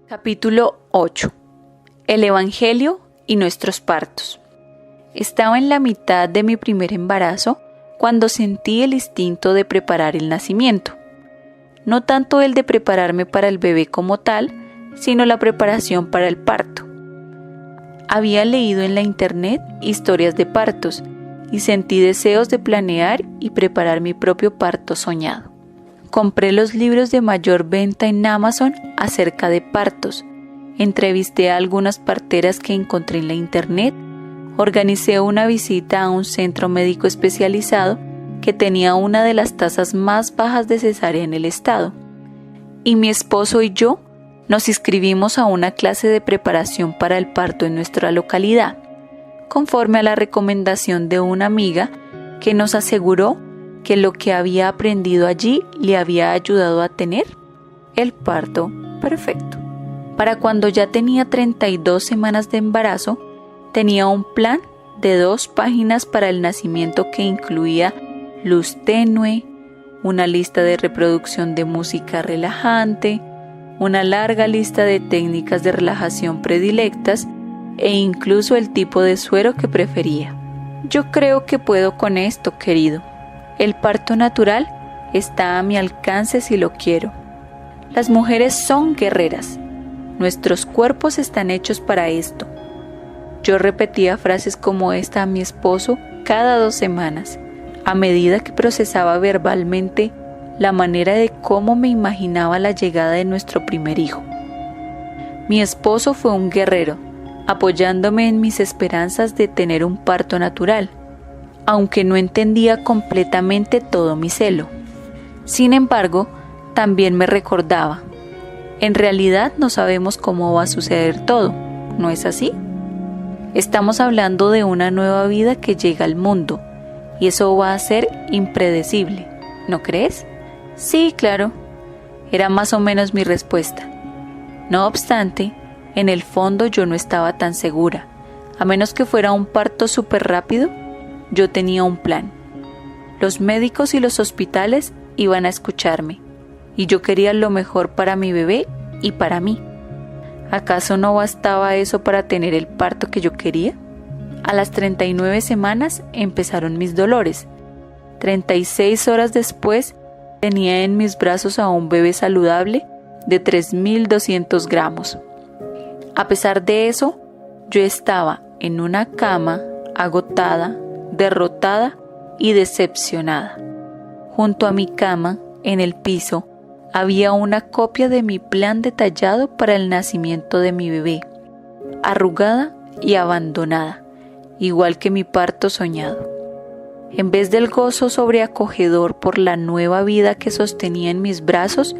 Capítulo 8. El Evangelio y nuestros partos. Estaba en la mitad de mi primer embarazo cuando sentí el instinto de preparar el nacimiento. No tanto el de prepararme para el bebé como tal, sino la preparación para el parto. Había leído en la internet historias de partos y sentí deseos de planear y preparar mi propio parto soñado. Compré los libros de mayor venta en Amazon acerca de partos, entrevisté a algunas parteras que encontré en la internet, organicé una visita a un centro médico especializado que tenía una de las tasas más bajas de cesárea en el estado, y mi esposo y yo nos inscribimos a una clase de preparación para el parto en nuestra localidad, conforme a la recomendación de una amiga que nos aseguró que lo que había aprendido allí le había ayudado a tener el parto perfecto. Para cuando ya tenía 32 semanas de embarazo, tenía un plan de 2 páginas para el nacimiento que incluía luz tenue, una lista de reproducción de música relajante, una larga lista de técnicas de relajación predilectas e incluso el tipo de suero que prefería. Yo creo que puedo con esto, querido. El parto natural está a mi alcance si lo quiero. Las mujeres son guerreras. Nuestros cuerpos están hechos para esto. Yo repetía frases como esta a mi esposo cada 2 semanas, a medida que procesaba verbalmente la manera de cómo me imaginaba la llegada de nuestro primer hijo. Mi esposo fue un guerrero, apoyándome en mis esperanzas de tener un parto natural, aunque no entendía completamente todo mi celo. Sin embargo, también me recordaba, en realidad no sabemos cómo va a suceder todo, ¿no es así? Estamos hablando de una nueva vida que llega al mundo, y eso va a ser impredecible, ¿no crees? Sí, claro, era más o menos mi respuesta. No obstante, en el fondo yo no estaba tan segura, a menos que fuera un parto súper rápido. Yo tenía un plan. Los médicos y los hospitales iban a escucharme, y yo quería lo mejor para mi bebé y para mí. ¿Acaso no bastaba eso para tener el parto que yo quería? A las 39 semanas empezaron mis dolores. 36 horas después tenía en mis brazos a un bebé saludable de 3.200 gramos. A pesar de eso, yo estaba en una cama agotada, derrotada y decepcionada. Junto a mi cama, en el piso, había una copia de mi plan detallado para el nacimiento de mi bebé, arrugada y abandonada, igual que mi parto soñado. En vez del gozo sobreacogedor por la nueva vida que sostenía en mis brazos,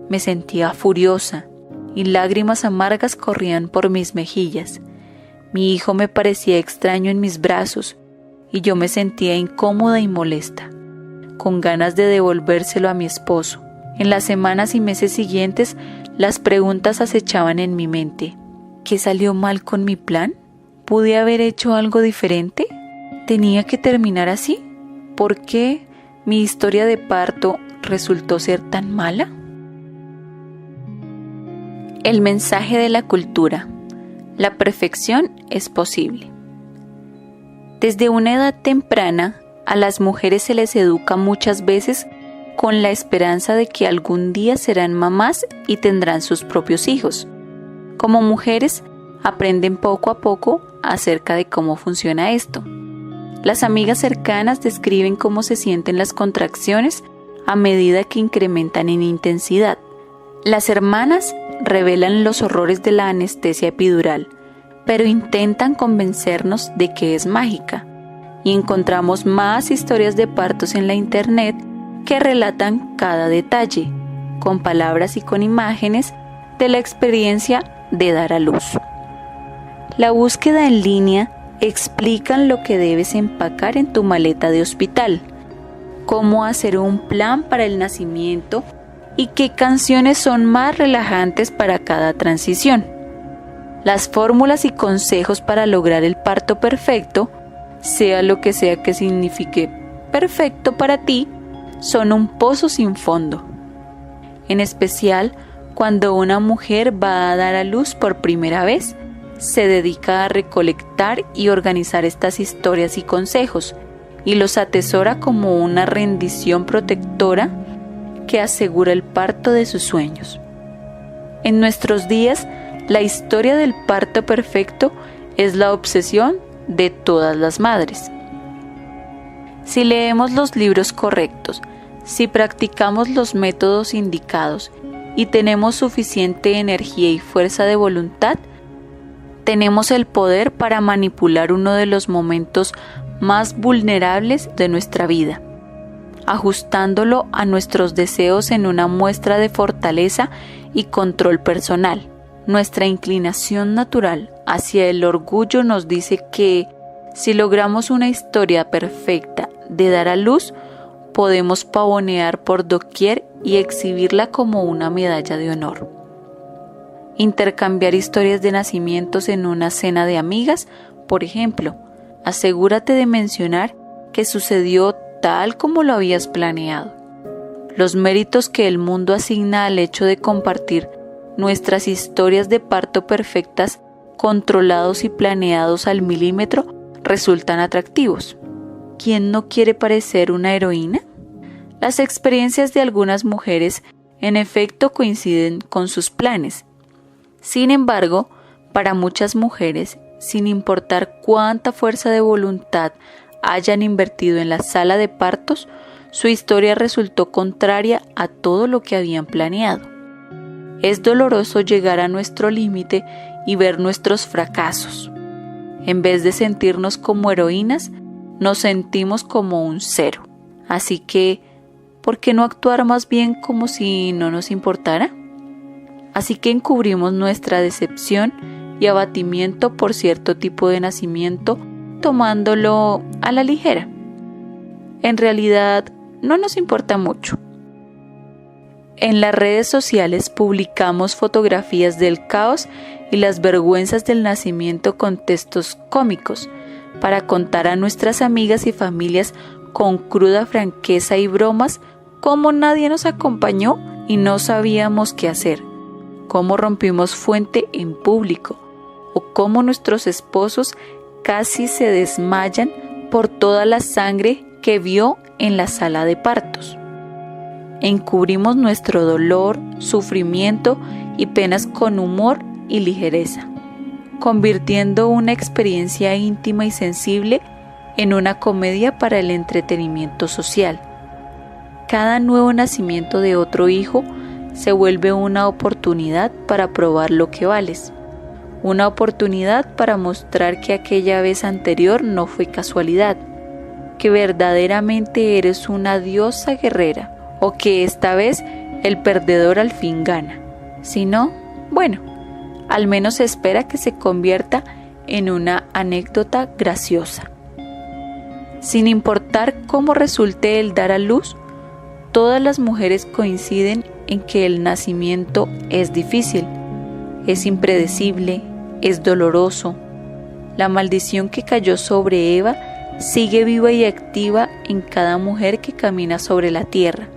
me sentía furiosa y lágrimas amargas corrían por mis mejillas. Mi hijo me parecía extraño en mis brazos y yo me sentía incómoda y molesta, con ganas de devolvérselo a mi esposo. En las semanas y meses siguientes, las preguntas acechaban en mi mente. ¿Qué salió mal con mi plan? ¿Pude haber hecho algo diferente? ¿Tenía que terminar así? ¿Por qué mi historia de parto resultó ser tan mala? El mensaje de la cultura. La perfección es posible. Desde una edad temprana, a las mujeres se les educa muchas veces con la esperanza de que algún día serán mamás y tendrán sus propios hijos. Como mujeres, aprenden poco a poco acerca de cómo funciona esto. Las amigas cercanas describen cómo se sienten las contracciones a medida que incrementan en intensidad. Las hermanas revelan los horrores de la anestesia epidural, pero intentan convencernos de que es mágica, y encontramos más historias de partos en la internet que relatan cada detalle, con palabras y con imágenes de la experiencia de dar a luz. La búsqueda en línea explican lo que debes empacar en tu maleta de hospital, cómo hacer un plan para el nacimiento y qué canciones son más relajantes para cada transición. Las fórmulas y consejos para lograr el parto perfecto sea lo que sea que signifique perfecto para ti, son un pozo sin fondo. En especial, cuando una mujer va a dar a luz por primera vez, se dedica a recolectar y organizar estas historias y consejos, y los atesora como una rendición protectora que asegura el parto de sus sueños. En nuestros días, la historia del parto perfecto es la obsesión de todas las madres. Si leemos los libros correctos, si practicamos los métodos indicados y tenemos suficiente energía y fuerza de voluntad, tenemos el poder para manipular uno de los momentos más vulnerables de nuestra vida, ajustándolo a nuestros deseos en una muestra de fortaleza y control personal. Nuestra inclinación natural hacia el orgullo nos dice que si logramos una historia perfecta de dar a luz, podemos pavonear por doquier y exhibirla como una medalla de honor. Intercambiar historias de nacimientos en una cena de amigas, por ejemplo, asegúrate de mencionar que sucedió tal como lo habías planeado. Los méritos que el mundo asigna al hecho de compartir nuestras historias de parto perfectas, controlados y planeados al milímetro, resultan atractivos. ¿Quién no quiere parecer una heroína? Las experiencias de algunas mujeres, en efecto, coinciden con sus planes. Sin embargo, para muchas mujeres, sin importar cuánta fuerza de voluntad hayan invertido en la sala de partos, su historia resultó contraria a todo lo que habían planeado. Es doloroso llegar a nuestro límite y ver nuestros fracasos. En vez de sentirnos como heroínas, nos sentimos como un cero. Así que, ¿por qué no actuar más bien como si no nos importara? Así que encubrimos nuestra decepción y abatimiento por cierto tipo de nacimiento, tomándolo a la ligera. En realidad, no nos importa mucho. En las redes sociales publicamos fotografías del caos y las vergüenzas del nacimiento con textos cómicos, para contar a nuestras amigas y familias con cruda franqueza y bromas cómo nadie nos acompañó y no sabíamos qué hacer, cómo rompimos fuente en público o cómo nuestros esposos casi se desmayan por toda la sangre que vio en la sala de partos. Encubrimos nuestro dolor, sufrimiento y penas con humor y ligereza, convirtiendo una experiencia íntima y sensible en una comedia para el entretenimiento social. Cada nuevo nacimiento de otro hijo se vuelve una oportunidad para probar lo que vales, una oportunidad para mostrar que aquella vez anterior no fue casualidad, que verdaderamente eres una diosa guerrera, o que esta vez el perdedor al fin gana. Si no, bueno, al menos se espera que se convierta en una anécdota graciosa. Sin importar cómo resulte el dar a luz, todas las mujeres coinciden en que el nacimiento es difícil, es impredecible, es doloroso. La maldición que cayó sobre Eva sigue viva y activa en cada mujer que camina sobre la tierra,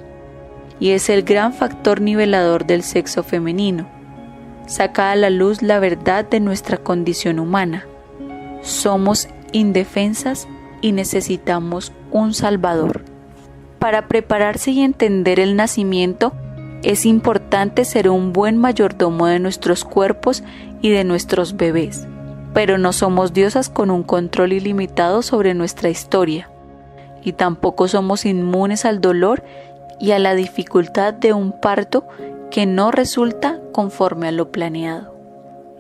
y es el gran factor nivelador del sexo femenino. Saca a la luz la verdad de nuestra condición humana. Somos indefensas y necesitamos un Salvador. Para prepararse y entender el nacimiento, es importante ser un buen mayordomo de nuestros cuerpos y de nuestros bebés. Pero no somos diosas con un control ilimitado sobre nuestra historia, y tampoco somos inmunes al dolor y a la dificultad de un parto que no resulta conforme a lo planeado.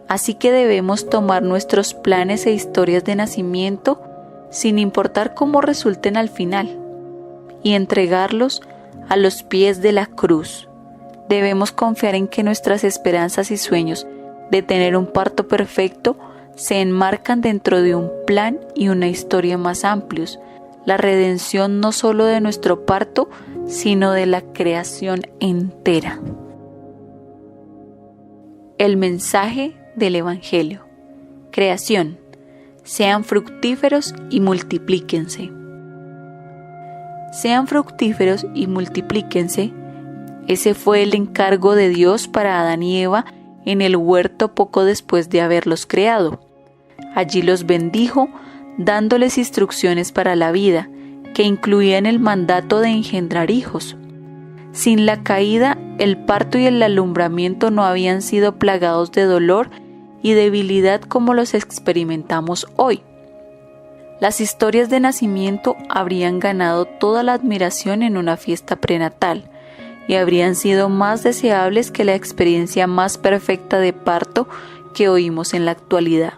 Así que debemos tomar nuestros planes e historias de nacimiento sin importar cómo resulten al final y entregarlos a los pies de la cruz. Debemos confiar en que nuestras esperanzas y sueños de tener un parto perfecto se enmarcan dentro de un plan y una historia más amplios, la redención no solo de nuestro parto, sino de la creación entera. El mensaje del Evangelio. Creación. sean fructíferos y multiplíquense. Sean fructíferos y multiplíquense. Ese fue el encargo de Dios para Adán y Eva en el huerto poco después de haberlos creado. Allí los bendijo, dándoles instrucciones para la vida, que incluían el mandato de engendrar hijos. Sin la caída, el parto y el alumbramiento no habían sido plagados de dolor y debilidad como los experimentamos hoy. Las historias de nacimiento habrían ganado toda la admiración en una fiesta prenatal y habrían sido más deseables que la experiencia más perfecta de parto que oímos en la actualidad.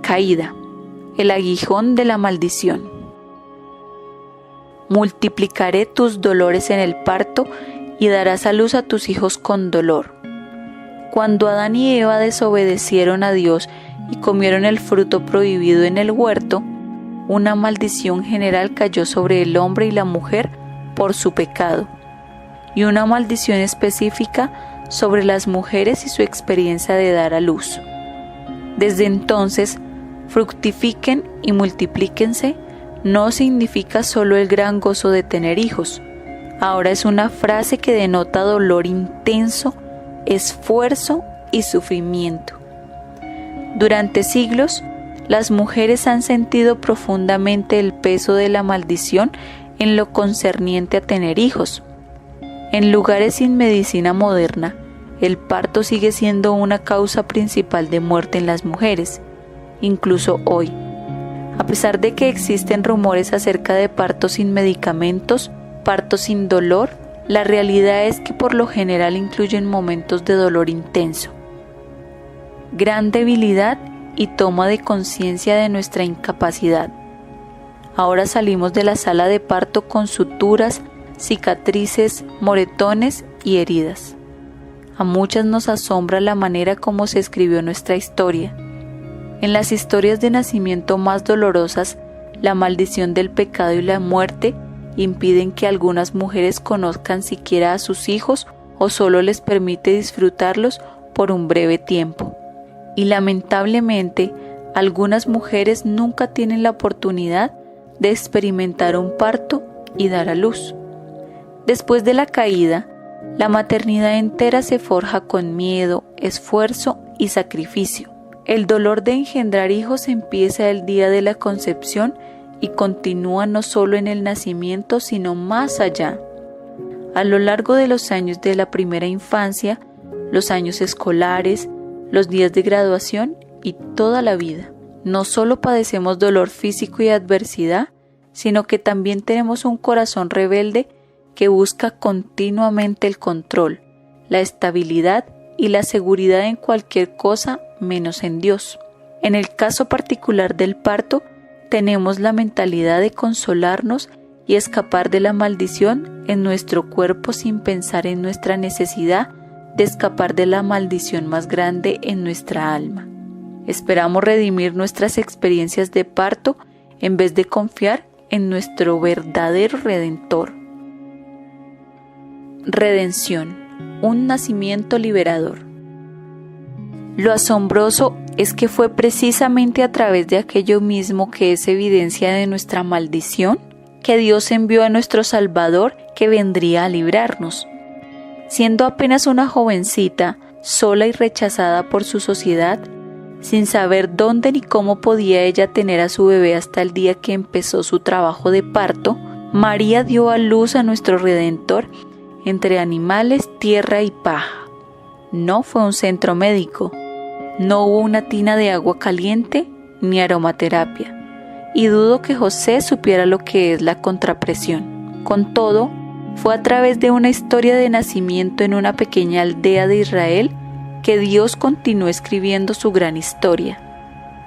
Caída, el aguijón de la maldición. Multiplicaré tus dolores en el parto y darás a luz a tus hijos con dolor. Cuando Adán y Eva desobedecieron a Dios y comieron el fruto prohibido en el huerto, una maldición general cayó sobre el hombre y la mujer por su pecado, y una maldición específica sobre las mujeres y su experiencia de dar a luz. Desde entonces, fructifiquen y multiplíquense no significa solo el gran gozo de tener hijos. Ahora es una frase que denota dolor intenso, esfuerzo y sufrimiento. Durante siglos, las mujeres han sentido profundamente el peso de la maldición en lo concerniente a tener hijos. En lugares sin medicina moderna, el parto sigue siendo una causa principal de muerte en las mujeres, incluso hoy. A pesar de que existen rumores acerca de partos sin medicamentos, partos sin dolor, la realidad es que por lo general incluyen momentos de dolor intenso, gran debilidad y toma de conciencia de nuestra incapacidad. Ahora salimos de la sala de parto con suturas, cicatrices, moretones y heridas. A muchas nos asombra la manera como se escribió nuestra historia. En las historias de nacimiento más dolorosas, la maldición del pecado y la muerte impiden que algunas mujeres conozcan siquiera a sus hijos o solo les permite disfrutarlos por un breve tiempo. Y lamentablemente, algunas mujeres nunca tienen la oportunidad de experimentar un parto y dar a luz. Después de la caída, la maternidad entera se forja con miedo, esfuerzo y sacrificio. El dolor de engendrar hijos empieza el día de la concepción y continúa no solo en el nacimiento, sino más allá. A lo largo de los años de la primera infancia, los años escolares, los días de graduación y toda la vida. No solo padecemos dolor físico y adversidad, sino que también tenemos un corazón rebelde que busca continuamente el control, la estabilidad y la seguridad en cualquier cosa menos en Dios. En el caso particular del parto, tenemos la mentalidad de consolarnos y escapar de la maldición en nuestro cuerpo sin pensar en nuestra necesidad de escapar de la maldición más grande en nuestra alma. Esperamos redimir nuestras experiencias de parto en vez de confiar en nuestro verdadero Redentor. Redención, un nacimiento liberador. Lo asombroso es que fue precisamente a través de aquello mismo que es evidencia de nuestra maldición que Dios envió a nuestro Salvador que vendría a librarnos. Siendo apenas una jovencita, sola y rechazada por su sociedad, sin saber dónde ni cómo podía ella tener a su bebé hasta el día que empezó su trabajo de parto, María dio a luz a nuestro Redentor entre animales, tierra y paja. No fue un centro médico, no hubo una tina de agua caliente ni aromaterapia, y dudo que José supiera lo que es la contrapresión. Con todo, fue a través de una historia de nacimiento en una pequeña aldea de Israel que Dios continuó escribiendo su gran historia,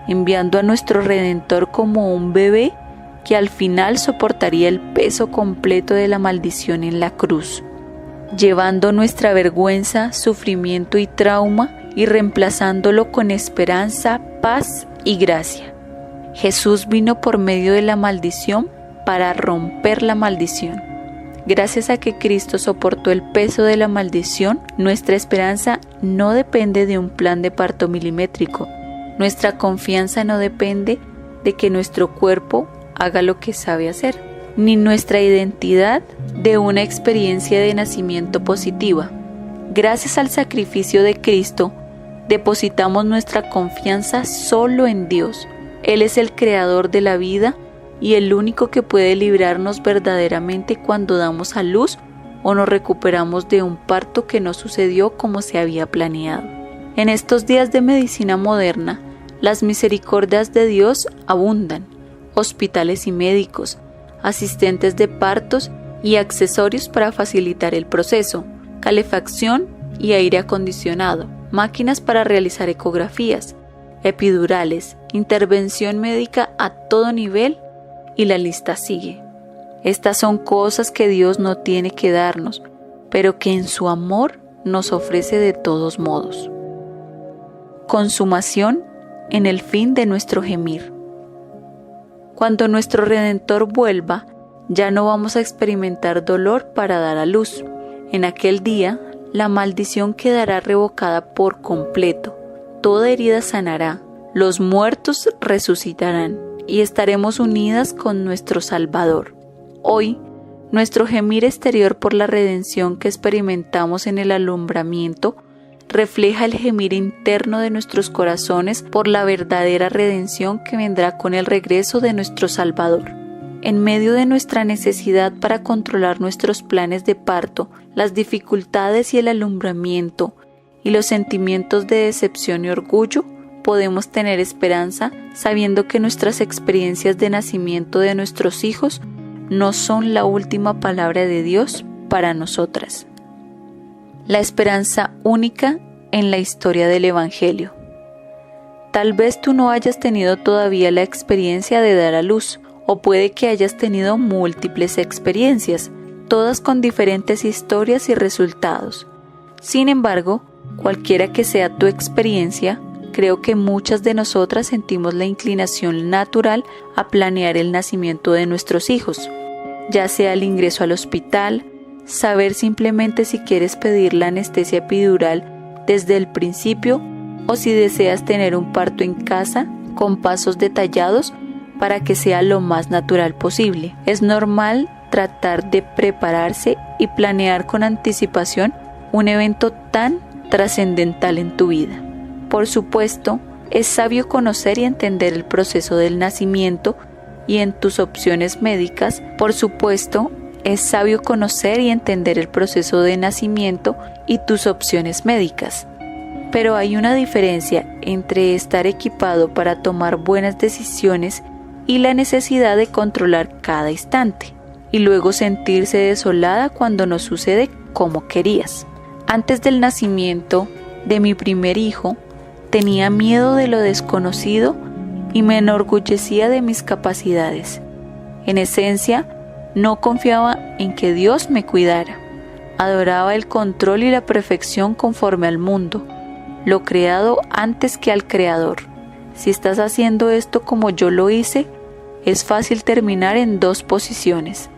enviando a nuestro Redentor como un bebé que al final soportaría el peso completo de la maldición en la cruz, llevando nuestra vergüenza, sufrimiento y trauma y reemplazándolo con esperanza, paz y gracia. Jesús vino por medio de la maldición para romper la maldición. Gracias a que Cristo soportó el peso de la maldición, nuestra esperanza no depende de un plan de parto milimétrico. Nuestra confianza no depende de que nuestro cuerpo haga lo que sabe hacer, ni nuestra identidad de una experiencia de nacimiento positiva. Gracias al sacrificio de Cristo, depositamos nuestra confianza solo en Dios. Él es el creador de la vida y el único que puede librarnos verdaderamente cuando damos a luz o nos recuperamos de un parto que no sucedió como se había planeado. En estos días de medicina moderna, las misericordias de Dios abundan. Hospitales y médicos, asistentes de partos y accesorios para facilitar el proceso, calefacción y aire acondicionado, máquinas para realizar ecografías, epidurales, intervención médica a todo nivel y la lista sigue. Estas son cosas que Dios no tiene que darnos, pero que en su amor nos ofrece de todos modos. Consumación en el fin de nuestro gemir. Cuando nuestro Redentor vuelva, ya no vamos a experimentar dolor para dar a luz. En aquel día, la maldición quedará revocada por completo. Toda herida sanará, los muertos resucitarán y estaremos unidas con nuestro Salvador. Hoy, nuestro gemir exterior por la redención que experimentamos en el alumbramiento refleja el gemir interno de nuestros corazones por la verdadera redención que vendrá con el regreso de nuestro Salvador. En medio de nuestra necesidad para controlar nuestros planes de parto, las dificultades y el alumbramiento y los sentimientos de decepción y orgullo, podemos tener esperanza sabiendo que nuestras experiencias de nacimiento de nuestros hijos no son la última palabra de Dios para nosotras. La esperanza única en la historia del Evangelio. Tal vez tú no hayas tenido todavía la experiencia de dar a luz, o puede que hayas tenido múltiples experiencias, todas con diferentes historias y resultados. Sin embargo, cualquiera que sea tu experiencia, creo que muchas de nosotras sentimos la inclinación natural a planear el nacimiento de nuestros hijos, ya sea el ingreso al hospital, saber simplemente si quieres pedir la anestesia epidural desde el principio o si deseas tener un parto en casa con pasos detallados para que sea lo más natural posible. Es normal tratar de prepararse y planear con anticipación un evento tan trascendental en tu vida. Por supuesto, es sabio conocer y entender el proceso del nacimiento y en tus opciones médicas, por supuesto, es sabio conocer y entender el proceso de nacimiento y tus opciones médicas. Pero hay una diferencia entre estar equipado para tomar buenas decisiones y la necesidad de controlar cada instante, y luego sentirse desolada cuando no sucede como querías. Antes del nacimiento de mi primer hijo, tenía miedo de lo desconocido y me enorgullecía de mis capacidades. En esencia, no confiaba en que Dios me cuidara. Adoraba el control y la perfección conforme al mundo, lo creado antes que al Creador. Si estás haciendo esto como yo lo hice, es fácil terminar en dos posiciones: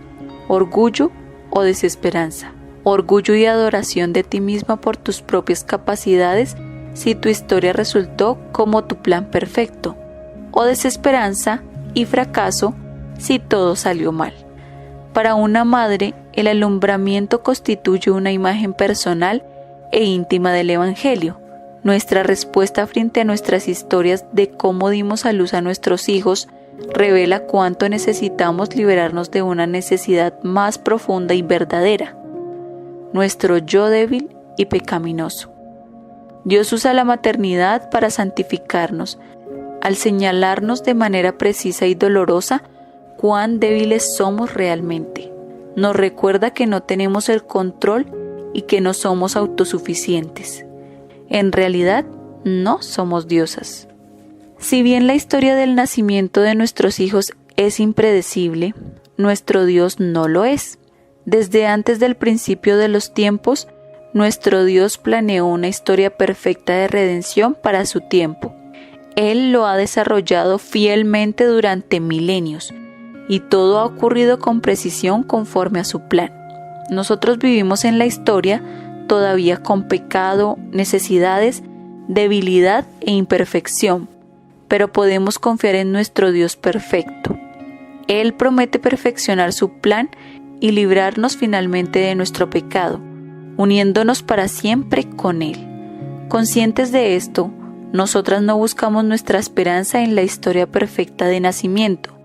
orgullo o desesperanza. Orgullo y adoración de ti misma por tus propias capacidades si tu historia resultó como tu plan perfecto, o desesperanza y fracaso si todo salió mal. Para una madre, el alumbramiento constituye una imagen personal e íntima del Evangelio. Nuestra respuesta frente a nuestras historias de cómo dimos a luz a nuestros hijos revela cuánto necesitamos liberarnos de una necesidad más profunda y verdadera: nuestro yo débil y pecaminoso. Dios usa la maternidad para santificarnos, al señalarnos de manera precisa y dolorosa cuán débiles somos realmente. Nos recuerda que no tenemos el control y que no somos autosuficientes. En realidad, no somos diosas. Si bien la historia del nacimiento de nuestros hijos es impredecible, nuestro Dios no lo es. Desde antes del principio de los tiempos, nuestro Dios planeó una historia perfecta de redención para su tiempo. Él lo ha desarrollado fielmente durante milenios, y todo ha ocurrido con precisión conforme a su plan. Nosotros vivimos en la historia todavía con pecado, necesidades, debilidad e imperfección, pero podemos confiar en nuestro Dios perfecto. Él promete perfeccionar su plan y librarnos finalmente de nuestro pecado, uniéndonos para siempre con Él. Conscientes de esto, nosotras no buscamos nuestra esperanza en la historia perfecta de nacimiento,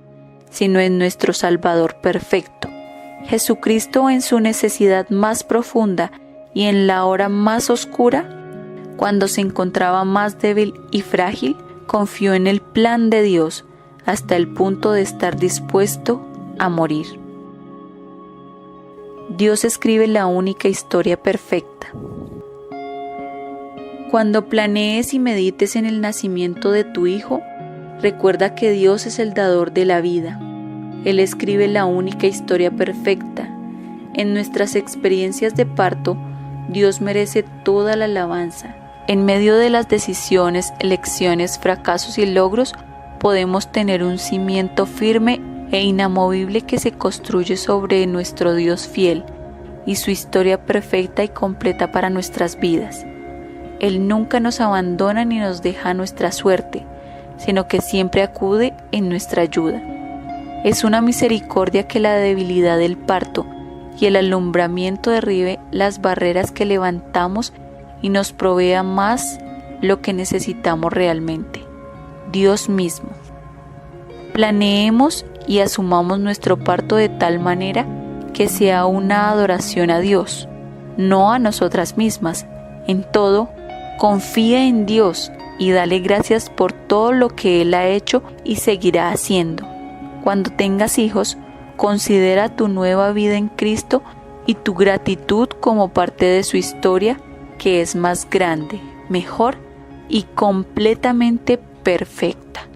sino en nuestro Salvador perfecto. Jesucristo, en su necesidad más profunda y en la hora más oscura, cuando se encontraba más débil y frágil, confió en el plan de Dios hasta el punto de estar dispuesto a morir. Dios escribe la única historia perfecta. Cuando planees y medites en el nacimiento de tu hijo, recuerda que Dios es el dador de la vida. Él escribe la única historia perfecta. En nuestras experiencias de parto, Dios merece toda la alabanza. En medio de las decisiones, elecciones, fracasos y logros, podemos tener un cimiento firme e inamovible que se construye sobre nuestro Dios fiel y su historia perfecta y completa para nuestras vidas. Él nunca nos abandona ni nos deja a nuestra suerte, sino que siempre acude en nuestra ayuda. Es una misericordia que la debilidad del parto y el alumbramiento derribe las barreras que levantamos y nos provea más lo que necesitamos realmente, Dios mismo. Planeemos y asumamos nuestro parto de tal manera que sea una adoración a Dios, no a nosotras mismas. En todo, confía en Dios y dale gracias por todo lo que Él ha hecho y seguirá haciendo. Cuando tengas hijos, considera tu nueva vida en Cristo y tu gratitud como parte de su historia, que es más grande, mejor y completamente perfecta.